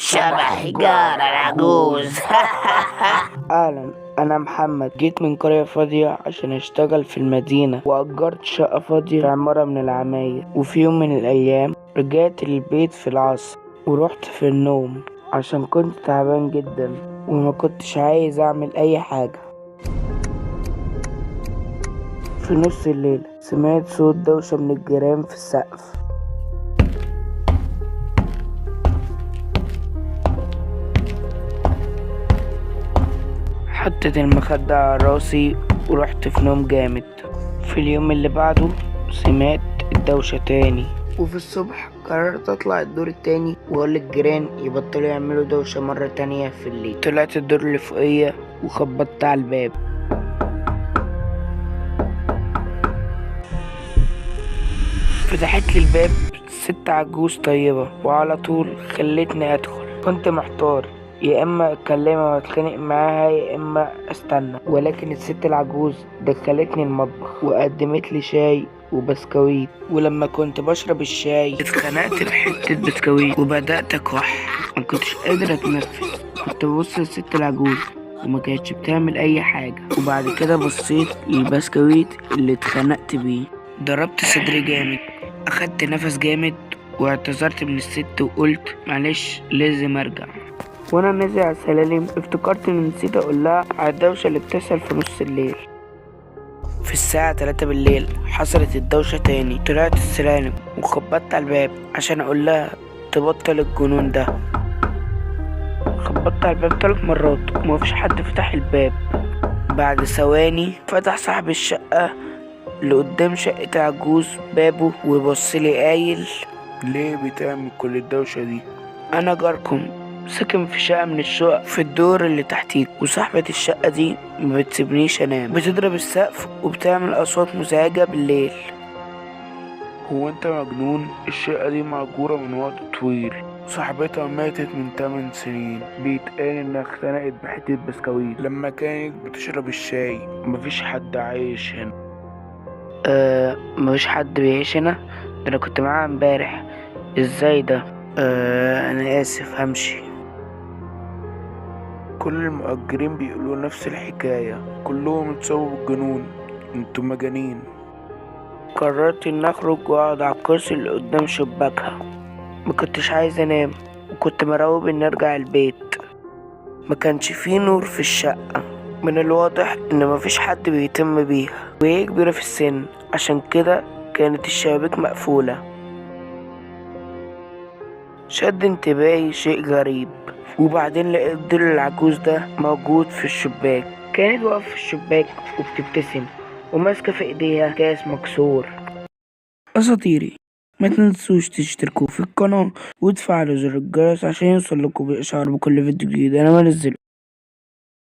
شبه جار العجوز. أهلا، أنا محمد. جيت من قرية فاضية عشان أشتغل في المدينة، وأجرت شقة فاضية في عمارة من العماير. وفي يوم من الأيام رجعت للبيت في العصر، ورحت في النوم عشان كنت تعبان جدا وما كنتش عايز أعمل أي حاجة. في نص الليل سمعت صوت دوشة من الجيران في السقف. حطيت المخدة على راسي ورحت في نوم جامد. في اليوم اللي بعده سمعت الدوشة تاني، وفي الصبح قررت اطلع الدور التاني واقول للجيران يبطلوا يعملوا دوشة مرة تانية في الليل. طلعت الدور اللي فوقية وخبطت على الباب. فتحت لي الباب ست عجوز طيبة وعلى طول خلتني ادخل. كنت محتار، يا اما اكلمها واتخانق معاها يا اما استنى، ولكن الست العجوز دخلتني المطبخ وقدمت لي شاي وبسكويت. ولما كنت بشرب الشاي اتخنقت بحتة بسكويت وبدأت اكح. ما كنتش قادر اتنفس. كنت ببص للست العجوز وما كانتش بتعمل اي حاجة. وبعد كده بصيت للبسكويت اللي اتخنقت بيه. ضربت صدري جامد، اخدت نفس جامد واعتذرت من الست وقلت معلش لازم ارجع. وانا نازل على السلالم افتكرت اني نسيت اقول لها على الدوشة اللي بتحصل في نص الليل. في الساعة 3 بالليل حصلت الدوشة تاني. طلعت السلالم وخبطت على الباب عشان اقول لها تبطل الجنون ده. خبطت على الباب 3 مرات ومفيش حد فتح الباب. بعد ثواني فتح صاحب الشقة اللي قدام شقة العجوز بابه وبصلي قايل ليه بتعمل كل الدوشة دي؟ انا جاركم، ساكن في شقة من الشقق في الدور اللي تحتيك، وصاحبة الشقة دي ما بتسيبنيش انام. بتضرب السقف وبتعمل اصوات مزعجة بالليل. هو انت مجنون؟ الشقة دي مأجورة من وقت طويل، صاحبتها ماتت من 8 سنين. بيتقال انها اختنقت بحتة بسكويت لما كانت بتشرب الشاي. مفيش حد عايش هنا. مفيش حد بيعيش هنا؟ ده انا كنت معاها امبارح. ازاي ده؟ انا اسف همشي. كل المؤجرين بيقولوا نفس الحكاية، كلهم اتصابوا بالجنون. انتوا مجانين. قررت اني اخرج واقعد على الكرسي اللي قدام شباكها. ما كنتش عايز انام وكنت مرعوب اني ارجع البيت. ما كانش فيه نور في الشقة. من الواضح ان مفيش حد بيهتم بيها، وهي كبيرة في السن عشان كده كانت الشبابيك مقفولة. شد انتباهي شيء غريب، وبعدين لقيت ظل العجوز ده موجود في الشباك. كانت واقفة في الشباك وبتبتسم وماسكة في ايديها كاس مكسور. اساطيري، ما تنسوش تشتركوا في القناة وتفعلوا زر الجرس عشان يوصلكوا بإشعار بكل فيديو جديد انا بنزله.